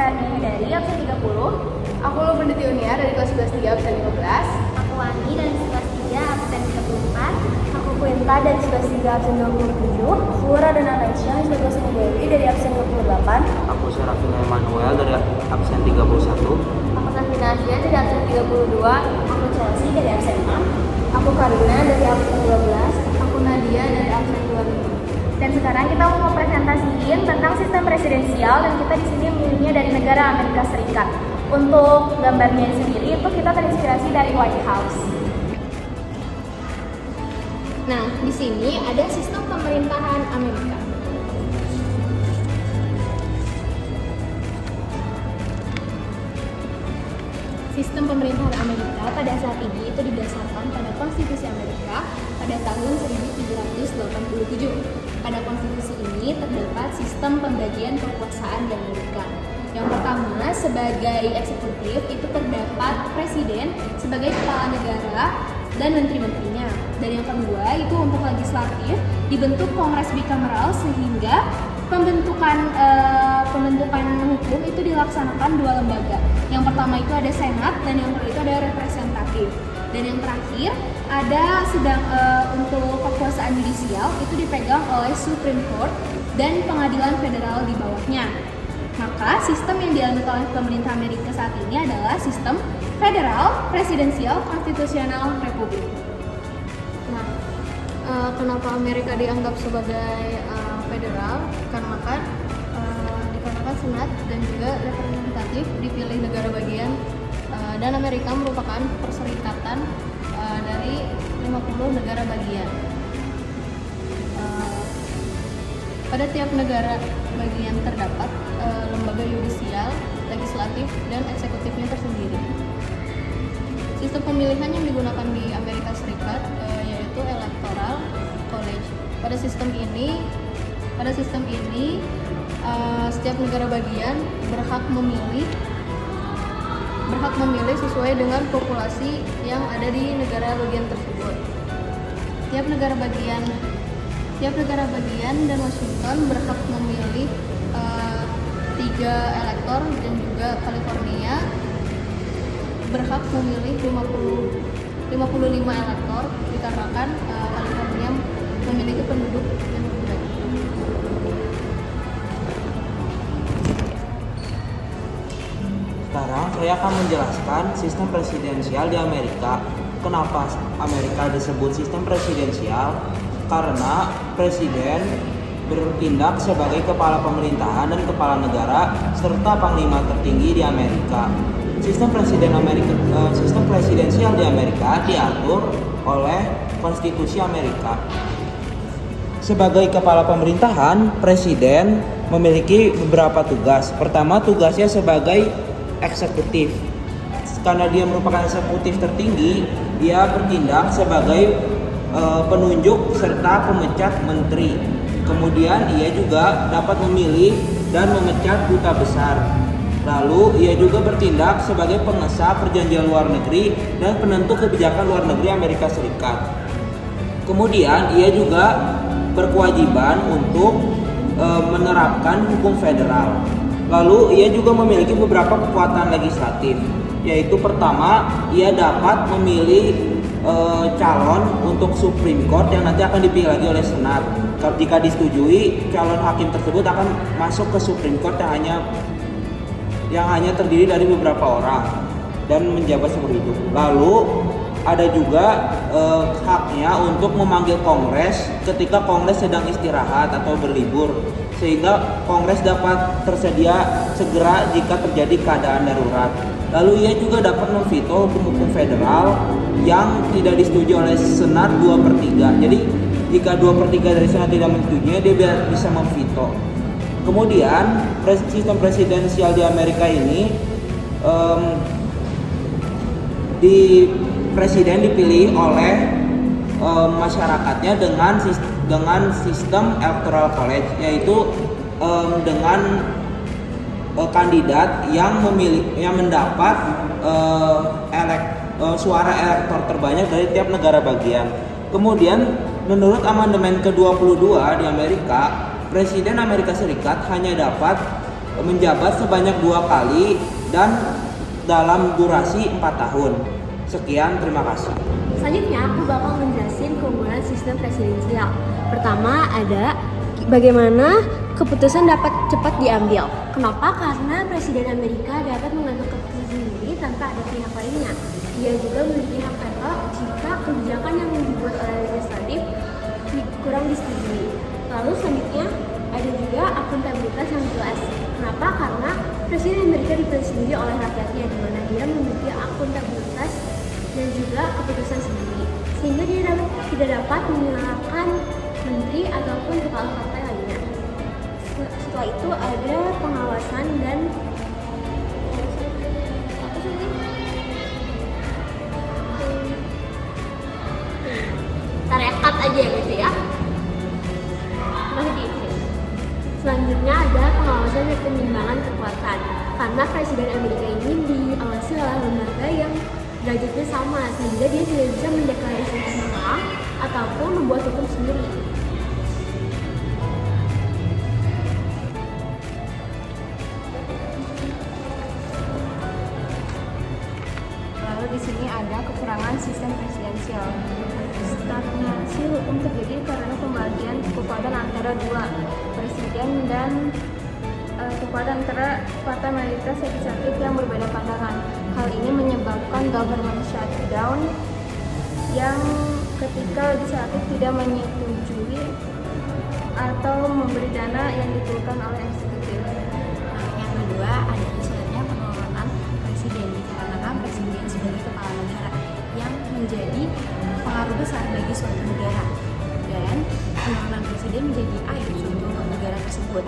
Ani dari absen 30. Aku Lubun Tionia dari kelas 11 3 absen 15. Aku Ani dari kelas 3 absen 34. Aku Quinta dari kelas 3 absen 27. Aku Radana Naisha dari kelas 3 Dewi dari absen 28. Aku Serafina Emmanuel dari absen 31. Aku Safina Asia dari absen 32. Aku Chelsea dari absen 6. Aku Karina dari absen 12. Aku Nadia dari absen 25. Dan sekarang kita mau presentasiin tentang sistem presidensial dan kita di sini memilihnya dari negara Amerika Serikat. Untuk gambarnya sendiri itu kita terinspirasi dari White House. Nah, di sini ada sistem pemerintahan Amerika. Sistem pemerintahan Amerika pada saat ini itu didasarkan pada Konstitusi Amerika pada tahun 1787. Pada konstitusi ini terdapat sistem pembagian kekuasaan di Amerika. Yang pertama, sebagai eksekutif itu terdapat presiden sebagai kepala negara dan menteri-menterinya. Dan yang kedua itu untuk legislatif dibentuk kongres bicameral sehingga pembentukan hukum itu dilaksanakan dua lembaga. Yang pertama itu ada senat dan yang kedua itu ada representatif. Dan yang terakhir ada untuk kekuasaan yudisial itu dipegang oleh Supreme Court dan pengadilan federal di bawahnya. Maka sistem yang dianut oleh pemerintah Amerika saat ini adalah sistem federal, presidensial, konstitusional, republik. Nah, kenapa Amerika dianggap sebagai federal? Dikarenakan senat dan juga representatif dipilih negara bagian dan Amerika merupakan perserikatan dari 50 negara bagian. Pada tiap negara bagian terdapat lembaga yudisial, legislatif, dan eksekutifnya tersendiri. Sistem pemilihan yang digunakan di Amerika Serikat yaitu Electoral College. Pada sistem ini setiap negara bagian berhak memilih sesuai dengan populasi yang ada di negara bagian tersebut. Tiap negara bagian dan Washington berhak memilih 3 elektor dan juga California berhak memilih 55 elektor dikarenakan California memiliki penduduk yang lebih banyak. Sekarang saya akan menjelaskan sistem presidensial di Amerika. Kenapa Amerika disebut sistem presidensial? Karena presiden bertindak sebagai kepala pemerintahan dan kepala negara serta panglima tertinggi di Amerika. Sistem presidensial di Amerika diatur oleh Konstitusi Amerika. Sebagai kepala pemerintahan, presiden memiliki beberapa tugas. Pertama, tugasnya sebagai eksekutif. Karena dia merupakan eksekutif tertinggi, dia bertindak sebagai penunjuk serta pemecat menteri. Kemudian ia juga dapat memilih dan memecat duta besar. Lalu ia juga bertindak sebagai pengesah perjanjian luar negeri dan penentu kebijakan luar negeri Amerika Serikat. Kemudian ia juga berkewajiban untuk menerapkan hukum federal. Lalu ia juga memiliki beberapa kekuatan legislatif, yaitu pertama ia dapat memilih calon untuk Supreme Court yang nanti akan dipilih lagi oleh Senat. Jika disetujui, calon hakim tersebut akan masuk ke Supreme Court yang hanya terdiri dari beberapa orang dan menjabat seumur hidup. Lalu ada juga haknya untuk memanggil Kongres ketika Kongres sedang istirahat atau berlibur, sehingga Kongres dapat tersedia segera jika terjadi keadaan darurat. Lalu ia juga dapat memveto hukum-hukum federal yang tidak disetujui oleh Senat 2/3. Jadi jika 2/3 dari Senat tidak menyetujuinya, dia bisa memveto. Kemudian sistem presidensial di Amerika ini presiden dipilih oleh masyarakatnya dengan sistem electoral college, yaitu dengan kandidat yang mendapat suara elektor terbanyak dari tiap negara bagian. Kemudian menurut amandemen ke-22 di Amerika, Presiden Amerika Serikat hanya dapat menjabat sebanyak 2 kali dan dalam durasi 4 tahun. Sekian, terima kasih. Selanjutnya aku bakal menjelasin keunggulan sistem presidensial. Pertama ada bagaimana keputusan dapat cepat diambil. Kenapa? Karena Presiden Amerika dapat mengambil keputusan sendiri tanpa ada pihak lainnya. Dia juga memiliki hak veto jika kebijakan yang dibuat oleh legislatif kurang disetujui. Lalu selanjutnya ada juga akuntabilitas yang jelas. Kenapa? Karena Presiden Amerika dipilih sendiri oleh rakyatnya, di mana dia memiliki akuntabilitas dan juga keputusan sendiri, sehingga dia tidak dapat menyalahkan menteri ataupun kepala partai lainnya. Setelah itu ada pengawasan dan tarekat aja ya guys ya. Selanjutnya ada pengawasan dan penimbangan kekuatan. Karena Presiden Amerika ini diawasi oleh lembaga yang derajatnya sama, sehingga dia tidak bisa mendeklarasikan uang ataupun membuat hukum sendiri. Lalu di sini ada kekurangan sistem presidensial. Stagnasi hukum terjadi karena pembagian kekuatan antara dua presiden dan kekuatan antara partai mayoritas legislatif yang berbeda pandangan. Hal ini menyebabkan government shutdown yang ketika legislatif tidak menyetujui atau memberi dana yang diperlukan oleh eksekutif. Yang kedua ada misalnya penurunan presiden dikarenakan presiden sebagai kepala negara yang menjadi pengaruh besar bagi suatu negara, dan penurunan presiden menjadi aib untuk negara tersebut.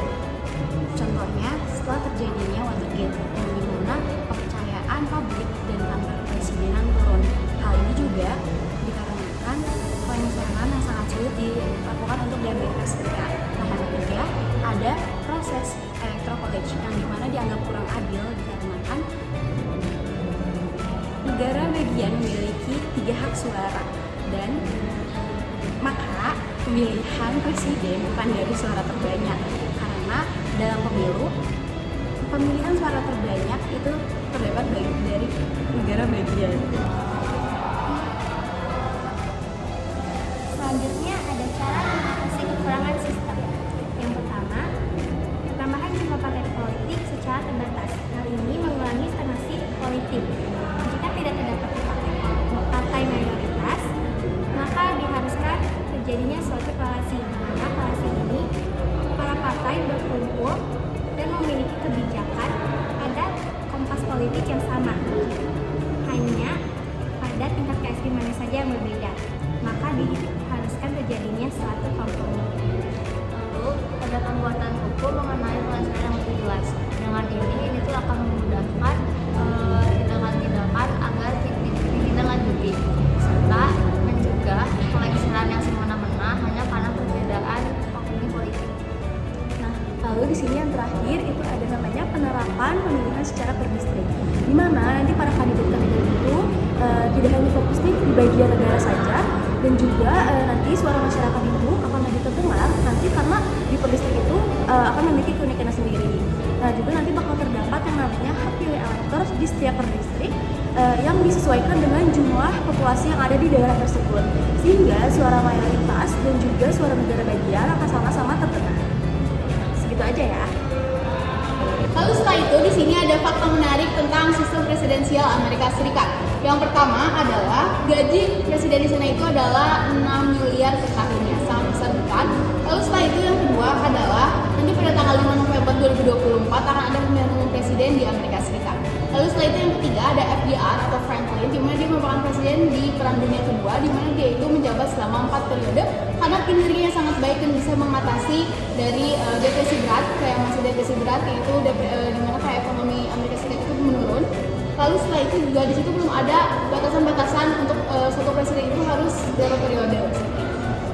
Contohnya setelah terjadinya Watergate, yang dimana kepercayaan publik dan kantor presidenan turun. Hal ini juga dikarenakan penyesuaian yang sangat sulit dilakukan untuk di Amerika Serikat. Nah, yang ketiga ada proses electoral college yang dimana dianggap kurang adil dikarenakan negara bagian memiliki 3 hak suara, dan maka pemilihan presiden bukan dari suara terbanyak, karena dalam pemilu pemilihan suara terbanyak itu terdapat dari negara bagian. Selanjutnya ada cara mengatasi kekurangan sistem. Yang pertama, tambahan jumlah partai politik secara terbatas. Hal ini mengurangi stagnasi politik. Jika tidak terdapat partai mayoritas, maka diharuskan terjadinya suatu koalisi. Maka koalisi ini para partai berkumpul dan memiliki kebijakan pada kompas politik yang sama, hanya pada tingkat keekstrimannya saja yang berbeda. Maka diharuskan terjadinya suatu kompromi. Lalu ada pembuatan hukum mengenai pelaksanaan yang lebih jelas. Dengan ini itu akan memudahkan tindakan-tindakan agar ditindaklanjuti, serta mencegah pelaksanaan yang semena-mena hanya karena perbedaan opini politik. Nah, lalu di sini yang terakhir itu ada namanya penerapan pemilihan secara per distrik, di mana nanti para kandidat-kandidat itu tidak hanya fokus di bagian negara saja, dan juga nanti suara masyarakat itu akan lebih terdengar nanti karena di per distrik itu akan memiliki keunikannya sendiri. Nah, juga nanti bakal terdapat yang namanya hak pilih elektor di setiap per distrik yang disesuaikan dengan jumlah populasi yang ada di daerah tersebut, sehingga suara mayoritas dan juga suara negara bagian akan sama-sama terdengar. Segitu aja ya. Lalu setelah itu di sini ada fakta menarik tentang sistem presidensial Amerika Serikat. Yang pertama adalah gaji presiden di sana itu adalah 6 miliar per tahunnya, sangat besar bukan? Lalu setelah itu yang kedua adalah nanti pada tanggal 5 November 2024 akan ada pemilihan umum presiden di Amerika Serikat. Lalu setelah itu yang ketiga ada FDR atau Franklin, di mana dia merupakan presiden di Perang Dunia Kedua, di mana dia itu menjabat selama 4 periode karena kinerjanya sangat baik dan bisa mengatasi dari depresi berat, kayak masa depresi berat yaitu di mana kayak ekonomi Amerika Serikat itu menurun. Lalu setelah itu juga di situ belum ada batasan-batasan untuk satu presiden itu harus berapa periode.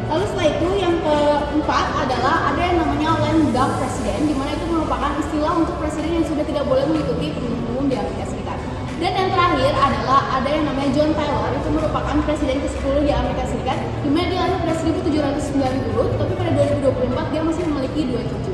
Lalu setelah itu yang keempat adalah ada yang namanya lame duck presiden, di mana itu merupakan istilah untuk presiden yang sudah tidak boleh mengikuti pemilihan umum di Amerika Serikat. Dan yang terakhir adalah ada yang namanya John Taylor, itu merupakan presiden ke-10 di Amerika Serikat, di mana dia lahir pada 1790, tapi pada 2024 dia masih memiliki 2 cucu.